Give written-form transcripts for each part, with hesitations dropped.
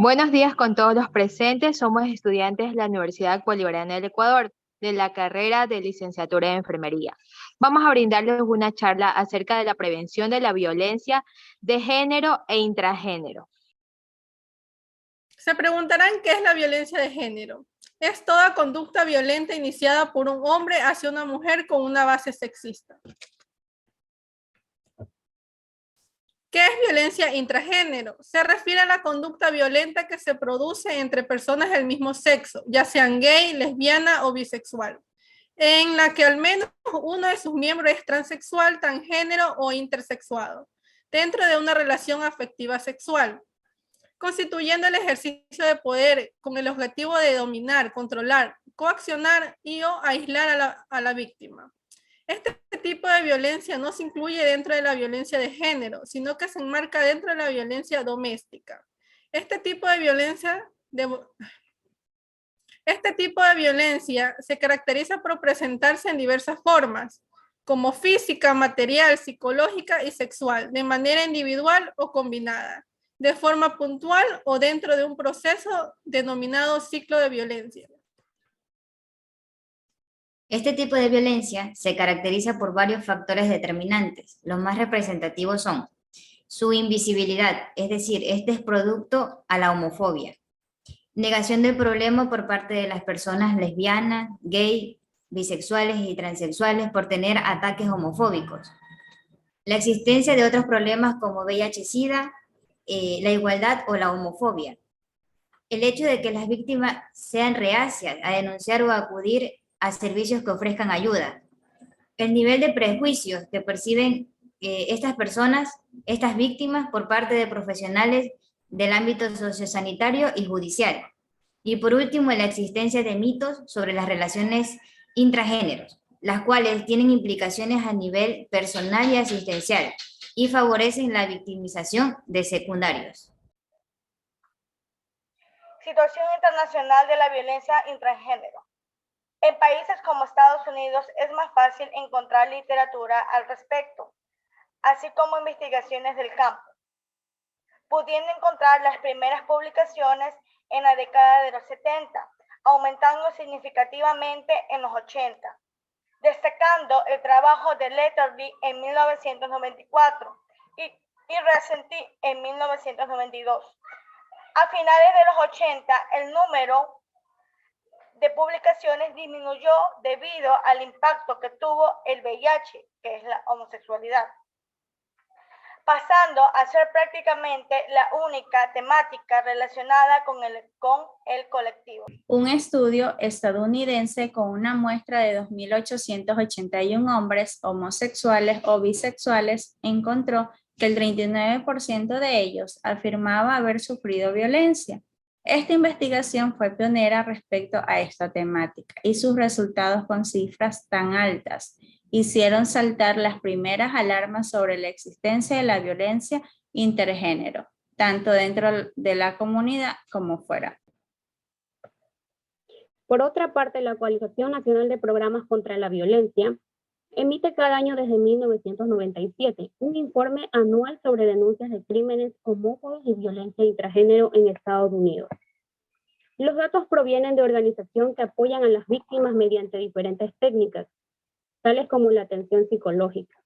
Buenos días con todos los presentes. Somos estudiantes de la Universidad Bolivariana del Ecuador, de la carrera de licenciatura en enfermería. Vamos a brindarles una charla acerca de la prevención de la violencia de género e intragénero. Se preguntarán qué es la violencia de género. Es toda conducta violenta iniciada por un hombre hacia una mujer con una base sexista. ¿Qué es violencia intragénero? Se refiere a la conducta violenta que se produce entre personas del mismo sexo, ya sean gay, lesbiana o bisexual, en la que al menos uno de sus miembros es transexual, transgénero o intersexuado, dentro de una relación afectiva sexual, constituyendo el ejercicio de poder con el objetivo de dominar, controlar, coaccionar y o aislar a la víctima. Este tipo de violencia no se incluye dentro de la violencia de género, sino que se enmarca dentro de la violencia doméstica. Este tipo de violencia se caracteriza por presentarse en diversas formas, como física, material, psicológica y sexual, de manera individual o combinada, de forma puntual o dentro de un proceso denominado ciclo de violencia. Este tipo de violencia se caracteriza por varios factores determinantes. Los más representativos son su invisibilidad, es decir, este es producto a la homofobia. Negación del problema por parte de las personas lesbianas, gay, bisexuales y transexuales por tener ataques homofóbicos. La existencia de otros problemas como VIH-Sida, la igualdad o la homofobia. El hecho de que las víctimas sean reacias a denunciar o a acudir a servicios que ofrezcan ayuda. El nivel de prejuicios que perciben estas personas, estas víctimas, por parte de profesionales del ámbito sociosanitario y judicial. Y por último, la existencia de mitos sobre las relaciones intragéneros, las cuales tienen implicaciones a nivel personal y asistencial y favorecen la victimización de secundarios. Situación internacional de la violencia intragénero. En países como Estados Unidos es más fácil encontrar literatura al respecto, así como investigaciones del campo, pudiendo encontrar las primeras publicaciones en la década de los 70, aumentando significativamente en los 80, destacando el trabajo de Letterly en 1994 y Recenty en 1992. A finales de los 80, el número de publicaciones disminuyó debido al impacto que tuvo el VIH, que es la homosexualidad, pasando a ser prácticamente la única temática relacionada con el colectivo. Un estudio estadounidense con una muestra de 2.881 hombres homosexuales o bisexuales encontró que el 39% de ellos afirmaba haber sufrido violencia. Esta investigación fue pionera respecto a esta temática y sus resultados con cifras tan altas hicieron saltar las primeras alarmas sobre la existencia de la violencia intergénero, tanto dentro de la comunidad como fuera. Por otra parte, la Coalición Nacional de Programas contra la Violencia emite cada año desde 1997 un informe anual sobre denuncias de crímenes homófobos y violencia intragénero en Estados Unidos. Los datos provienen de organizaciones que apoyan a las víctimas mediante diferentes técnicas, tales como la atención psicológica.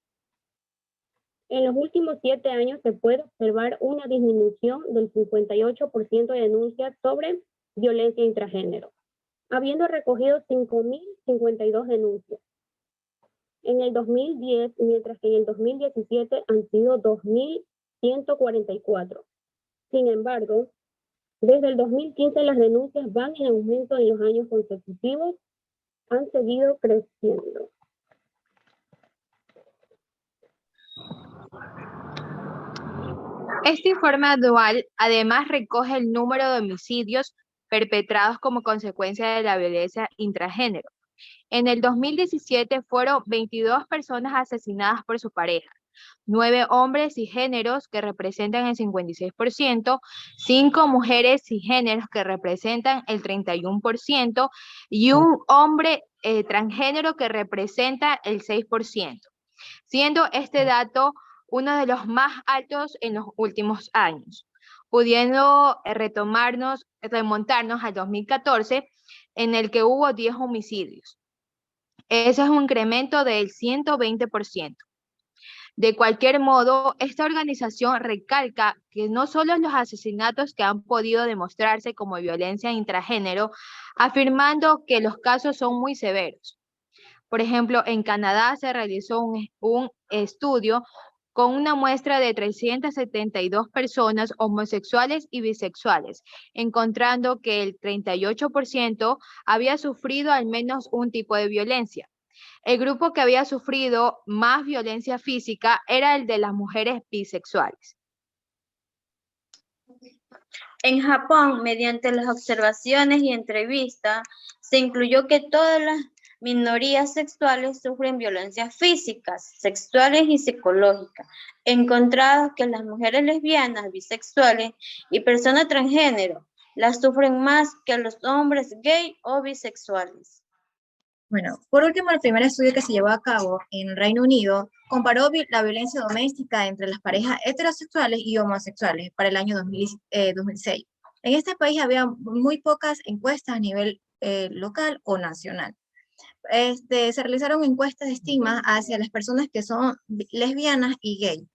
En los últimos 7 años se puede observar una disminución del 58% de denuncias sobre violencia intragénero, habiendo recogido 5.052 denuncias en el 2010, mientras que en el 2017 han sido 2.144. Sin embargo, desde el 2015 las denuncias van en aumento en los años consecutivos, han seguido creciendo. Este informe anual además recoge el número de homicidios perpetrados como consecuencia de la violencia intragénero. En el 2017 fueron 22 personas asesinadas por su pareja, 9 hombres cisgéneros que representan el 56%, 5 mujeres cisgéneros que representan el 31% y un hombre transgénero que representa el 6%, siendo este dato uno de los más altos en los últimos años. pudiendo remontarnos al 2014, en el que hubo 10 homicidios. Ese es un incremento del 120%. De cualquier modo, esta organización recalca que no solo los asesinatos que han podido demostrarse como violencia intragénero, afirmando que los casos son muy severos. Por ejemplo, en Canadá se realizó un estudio con una muestra de 372 personas homosexuales y bisexuales, encontrando que el 38% había sufrido al menos un tipo de violencia. El grupo que había sufrido más violencia física era el de las mujeres bisexuales. En Japón, mediante las observaciones y entrevistas, se incluyó que todas las minorías sexuales sufren violencias físicas, sexuales y psicológicas, encontrados que las mujeres lesbianas, bisexuales y personas transgénero las sufren más que los hombres gay o bisexuales. Bueno, por último, el primer estudio que se llevó a cabo en Reino Unido comparó la violencia doméstica entre las parejas heterosexuales y homosexuales para el año 2006. En este país había muy pocas encuestas a nivel local o nacional. Se realizaron encuestas de estigma hacia las personas que son lesbianas y gay.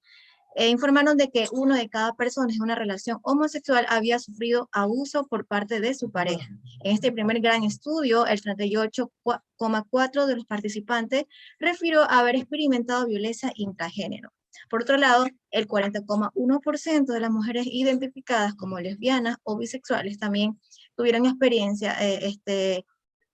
Informaron de que uno de cada persona en una relación homosexual había sufrido abuso por parte de su pareja. En este primer gran estudio, el 38,4% de los participantes refirió haber experimentado violencia intragénero. Por otro lado, el 40,1% de las mujeres identificadas como lesbianas o bisexuales también tuvieron experiencia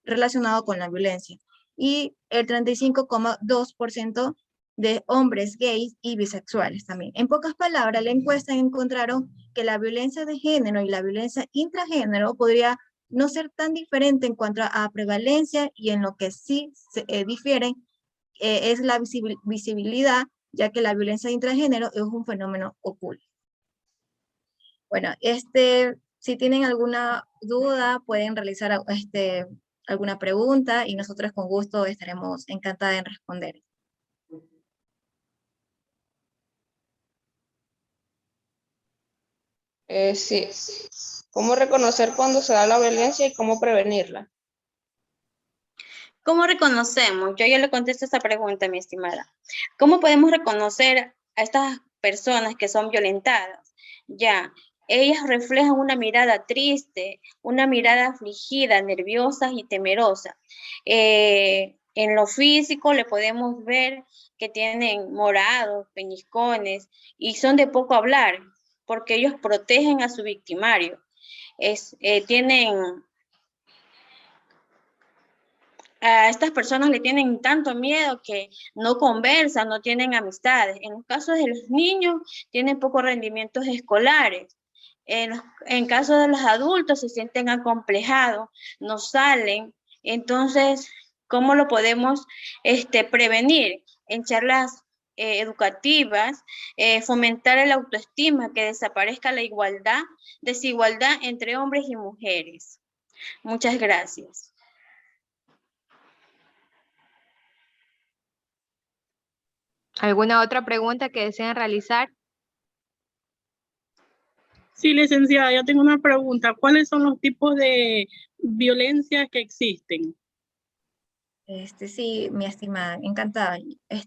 relacionada con la violencia. Y el 35,2% de hombres gays y bisexuales también. En pocas palabras, la encuesta encontraron que la violencia de género y la violencia intragénero podría no ser tan diferente en cuanto a prevalencia, y en lo que sí difieren es la visibilidad, ya que la violencia intragénero es un fenómeno oculto. Bueno, si tienen alguna duda, pueden realizar alguna pregunta y nosotros con gusto estaremos encantadas en responder. Sí. ¿Cómo reconocer cuando se da la violencia y cómo prevenirla? ¿Cómo reconocemos? Yo ya le contesto esta pregunta, mi estimada. ¿Cómo podemos reconocer a estas personas que son violentadas? Ya, ellas reflejan una mirada triste, una mirada afligida, nerviosa y temerosa. En lo físico le podemos ver que tienen morados, peñiscones y son de poco hablar, porque ellos protegen a su victimario. A estas personas le tienen tanto miedo que no conversan, no tienen amistades. En los casos de los niños, tienen pocos rendimientos escolares. En caso de los adultos, se sienten acomplejados, no salen. Entonces, ¿cómo lo podemos prevenir? En charlas educativas, fomentar el autoestima, que desaparezca la desigualdad entre hombres y mujeres. Muchas gracias. ¿Alguna otra pregunta que deseen realizar? Sí, licenciada, yo tengo una pregunta. ¿Cuáles son los tipos de violencia que existen? Sí, mi estimada, encantada.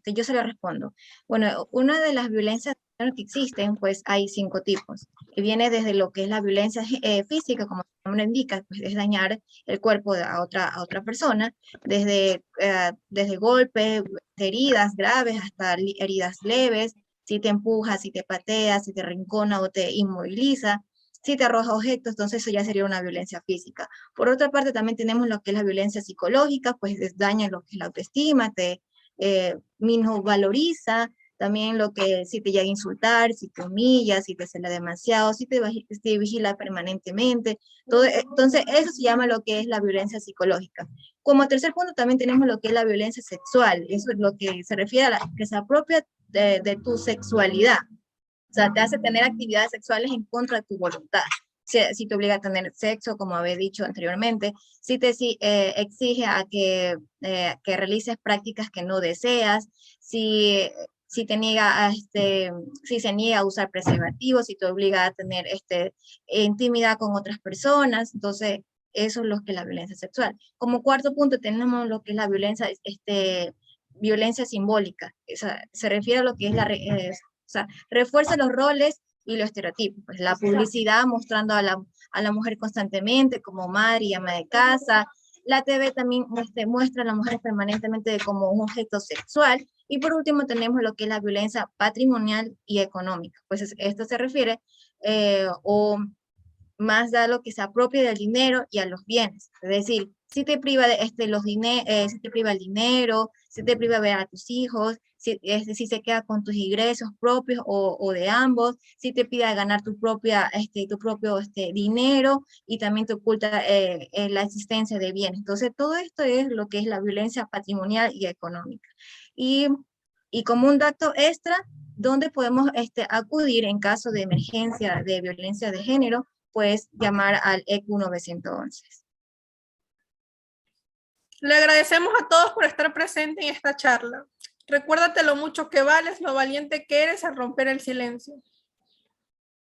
Yo se lo respondo. Bueno, una de las violencias que existen, pues hay 5 tipos. Y viene desde lo que es la violencia física, como su nombre indica, pues es dañar el cuerpo a otra persona, desde golpes, heridas graves hasta heridas leves, si te empuja, si te patea, si te rincona o te inmoviliza, si te arroja objetos, entonces eso ya sería una violencia física. Por otra parte, también tenemos lo que es la violencia psicológica, pues daña lo que es la autoestima, te minusvaloriza, también lo que si te llega a insultar, si te humilla, si te cela demasiado, si te vigila permanentemente. Entonces, eso se llama lo que es la violencia psicológica. Como tercer punto, también tenemos lo que es la violencia sexual. Eso es lo que se refiere a la que se apropia de tu sexualidad. O sea, te hace tener actividades sexuales en contra de tu voluntad. Si te obliga a tener sexo, como había dicho anteriormente, si te exige a que realices prácticas que no deseas, si si te niega a si se niega a usar preservativos, si te obliga a tener intimidad con otras personas. Entonces, eso es lo que es la violencia sexual. Como cuarto punto tenemos lo que es la violencia, violencia simbólica. Se refiere a lo que es o sea, refuerza los roles y los estereotipos. Pues la publicidad mostrando a la mujer constantemente como madre y ama de casa. La TV también muestra a la mujer permanentemente como un objeto sexual. Y por último tenemos lo que es la violencia patrimonial y económica. Pues esto se refiere o más da lo que se apropia del dinero y a los bienes. Es decir, si te priva de si te priva el dinero, si te priva de ver a tus hijos, si se queda con tus ingresos propios o de ambos, si te pide ganar tu propio dinero y también te oculta la existencia de bienes. Entonces, todo esto es lo que es la violencia patrimonial y económica. Y como un dato extra, donde podemos acudir en caso de emergencia de violencia de género, pues llamar al ECU 911. Le agradecemos a todos por estar presentes en esta charla. Recuérdate lo mucho que vales, lo valiente que eres al romper el silencio.